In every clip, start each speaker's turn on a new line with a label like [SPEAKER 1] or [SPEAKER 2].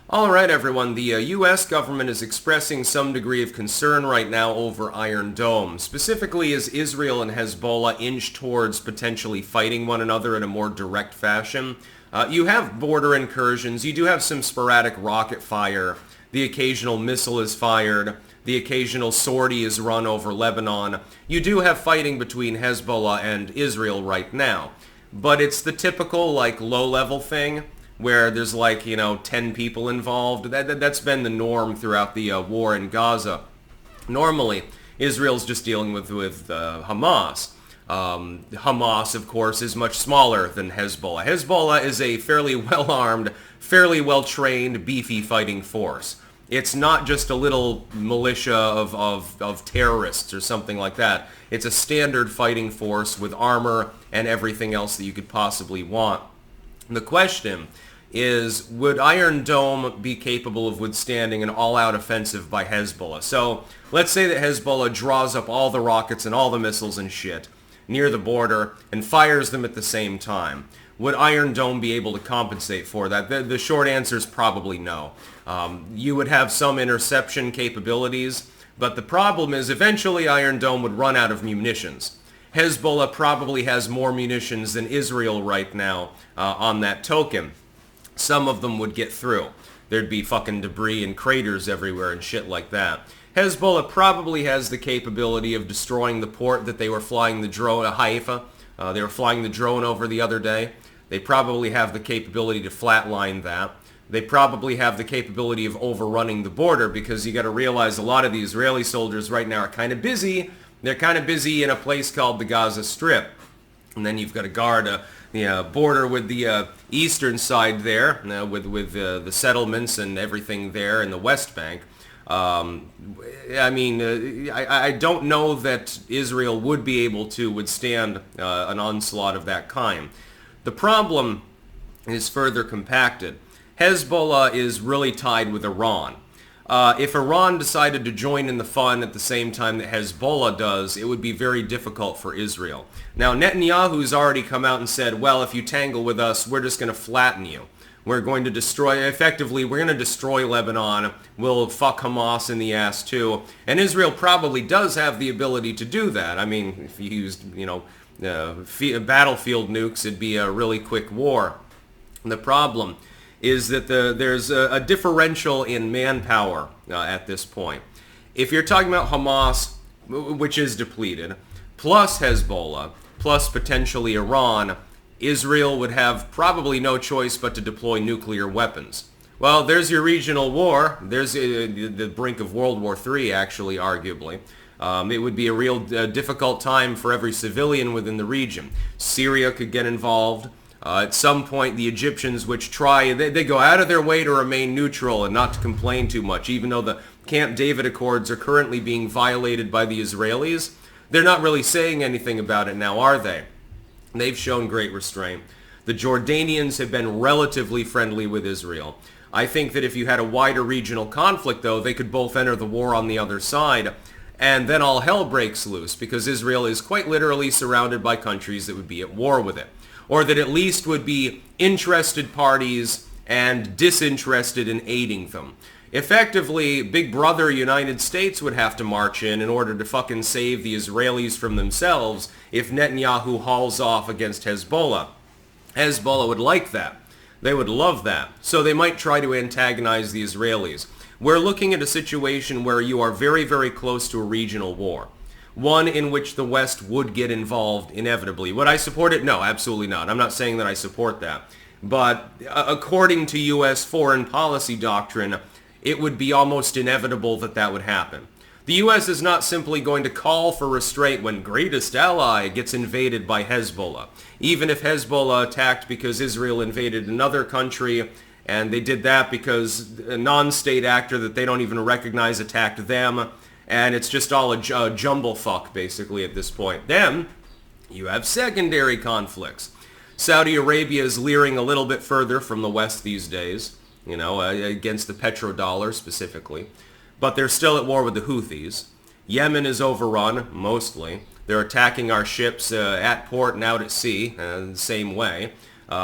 [SPEAKER 1] All right, everyone. The U.S. government is expressing some degree of concern right now over Iron Dome, specifically as Israel and Hezbollah inch towards potentially fighting one another in a more direct fashion. You have border incursions. You do have some sporadic rocket fire. The occasional missile is fired. The occasional sortie is run over Lebanon. You do have fighting between Hezbollah and Israel right now. But it's the typical, low-level thing where there's 10 people involved. That's been the norm throughout the war in Gaza. Normally, Israel's just dealing with Hamas. Hamas, of course, is much smaller than Hezbollah. Hezbollah is a fairly well-armed, fairly well-trained, beefy fighting force. It's not just a little militia of terrorists or something like that. It's a standard fighting force with armor and everything else that you could possibly want. The question is, would Iron Dome be capable of withstanding an all-out offensive by Hezbollah? So let's say that Hezbollah draws up all the rockets and all the missiles and shit near the border and fires them at the same time. Would Iron Dome be able to compensate for that? The short answer is probably no. You would have some interception capabilities, but the problem is eventually Iron Dome would run out of munitions. Hezbollah probably has more munitions than Israel right now on that token. Some of them would get through. There'd be fucking debris and craters everywhere and shit like that. Hezbollah probably has the capability of destroying the port that they were flying the drone at Haifa. They were flying the drone over the other day. They probably have the capability to flatline that. They probably have the capability of overrunning the border, because you got to realize a lot of the Israeli soldiers right now are kind of busy. They're kind of busy in a place called the Gaza Strip. And then you've got to guard the border with the eastern side there, with the settlements and everything there in the West Bank. I don't know that Israel would be able to withstand an onslaught of that kind. The problem is further compacted. Hezbollah is really tied with Iran. If Iran decided to join in the fun at the same time that Hezbollah does, it would be very difficult for Israel. Now, Netanyahu's already come out and said, well, if you tangle with us, we're just going to flatten you. We're going to destroy Lebanon. We'll fuck Hamas in the ass too. And Israel probably does have the ability to do that. I mean, if you used, battlefield nukes, it'd be a really quick war. And the problem is that there's a differential in manpower at this point. If you're talking about Hamas, which is depleted, plus Hezbollah, plus potentially Iran, Israel would have probably no choice but to deploy nuclear weapons. Well, there's your regional war. There's the brink of World War III, actually, arguably. It would be a real difficult time for every civilian within the region. Syria could get involved. At some point, the Egyptians, which they go out of their way to remain neutral and not to complain too much, even though the Camp David Accords are currently being violated by the Israelis. They're not really saying anything about it now, are they? They've shown great restraint. The Jordanians have been relatively friendly with Israel. I think that if you had a wider regional conflict, though, they could both enter the war on the other side, and then all hell breaks loose, because Israel is quite literally surrounded by countries that would be at war with it, or that at least would be interested parties and disinterested in aiding them. Effectively, Big Brother United States would have to march in order to fucking save the Israelis from themselves if Netanyahu hauls off against Hezbollah. Hezbollah would like that. They would love that. So they might try to antagonize the Israelis. We're looking at a situation where you are very, very close to a regional war. One in which the West would get involved inevitably. Would I support it? No, absolutely not. I'm not saying that I support that. But according to U.S. foreign policy doctrine, it would be almost inevitable that that would happen. The U.S. is not simply going to call for restraint when greatest ally gets invaded by Hezbollah. Even if Hezbollah attacked because Israel invaded another country, and they did that because a non-state actor that they don't even recognize attacked them, and it's just all a jumble fuck, basically, at this point. Then, you have secondary conflicts. Saudi Arabia is leering a little bit further from the West these days, against the petrodollar specifically. But they're still at war with the Houthis. Yemen is overrun, mostly. They're attacking our ships at port and out at sea, the same way.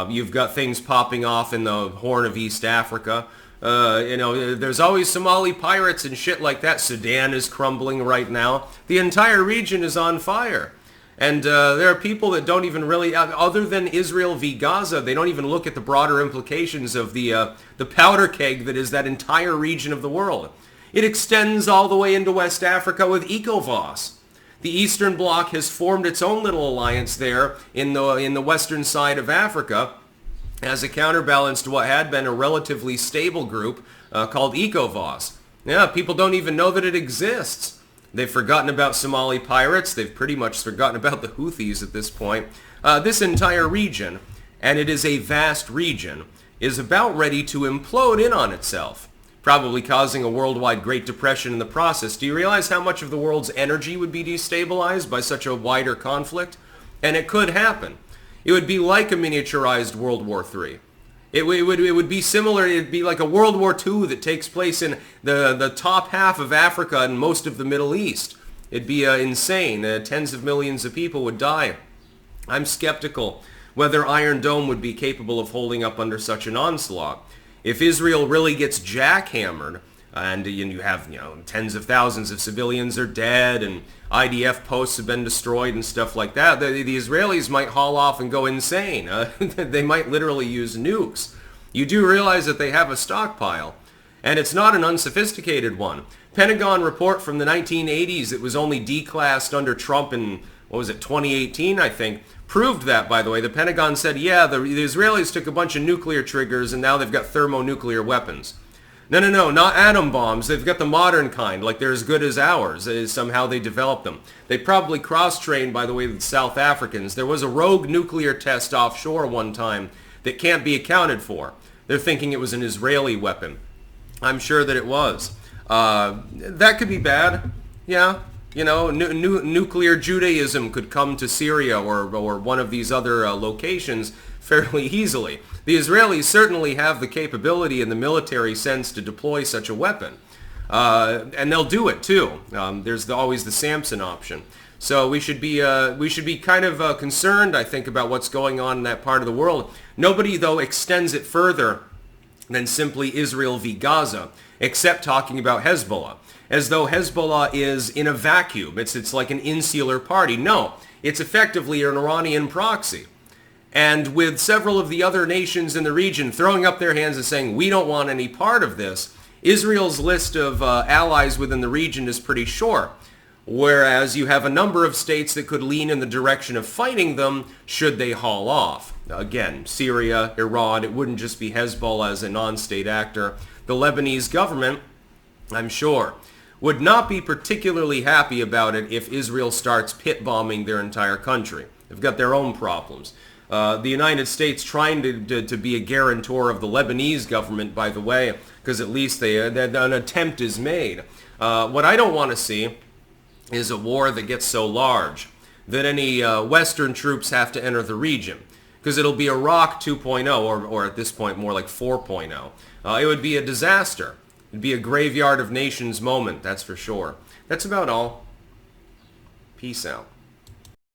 [SPEAKER 1] You've got things popping off in the Horn of East Africa. There's always Somali pirates and shit like that. Sudan is crumbling right now. The entire region is on fire. And there are people that don't even really, other than Israel v. Gaza, they don't even look at the broader implications of the powder keg that is that entire region of the world. It extends all the way into West Africa with ECOWAS. The Eastern Bloc has formed its own little alliance there in the western side of Africa as a counterbalance to what had been a relatively stable group called ECOWAS. Yeah, people don't even know that it exists. They've forgotten about Somali pirates. They've pretty much forgotten about the Houthis at this point. This entire region, and it is a vast region, is about ready to implode in on itself, probably causing a worldwide Great Depression in the process. Do you realize how much of the world's energy would be destabilized by such a wider conflict? And it could happen. It would be like a miniaturized World War III. It would be similar. It'd be like a World War II that takes place in the top half of Africa and most of the Middle East. It'd be insane. Tens of millions of people would die. I'm skeptical whether Iron Dome would be capable of holding up under such an onslaught. If Israel really gets jackhammered, and you have tens of thousands of civilians are dead, and IDF posts have been destroyed and stuff like that, the Israelis might haul off and go insane. They might literally use nukes. You do realize that they have a stockpile, and it's not an unsophisticated one. Pentagon report from the 1980s that was only declassed under Trump in, 2018, I think, proved that, by the way. The Pentagon said, yeah, the Israelis took a bunch of nuclear triggers, and now they've got thermonuclear weapons. No, not atom bombs. They've got the modern kind, like they're as good as ours. Somehow they developed them. They probably cross-trained, by the way, with South Africans. There was a rogue nuclear test offshore one time that can't be accounted for. They're thinking it was an Israeli weapon. I'm sure that it was. That could be bad. Yeah. Nuclear Judaism could come to Syria or one of these other locations fairly easily. The Israelis certainly have the capability in the military sense to deploy such a weapon. And they'll do it too. There's always the Samson option. So we should be kind of concerned, I think, about what's going on in that part of the world. Nobody, though, extends it further than simply Israel v. Gaza, except talking about Hezbollah, as though Hezbollah is in a vacuum. It's like an insular party. No, it's effectively an Iranian proxy. And with several of the other nations in the region throwing up their hands and saying, we don't want any part of this, Israel's list of allies within the region is pretty short. Whereas you have a number of states that could lean in the direction of fighting them should they haul off. Again, Syria, Iran, it wouldn't just be Hezbollah as a non-state actor. The Lebanese government, I'm sure, would not be particularly happy about it if Israel starts pit bombing their entire country. They've got their own problems. The United States trying to be a guarantor of the Lebanese government, by the way, because at least an attempt is made. What I don't want to see is a war that gets so large that any Western troops have to enter the region, because it'll be Iraq 2.0, or at this point more like 4.0. It would be a disaster. It'd be a graveyard of nations moment, that's for sure. That's about all. Peace out.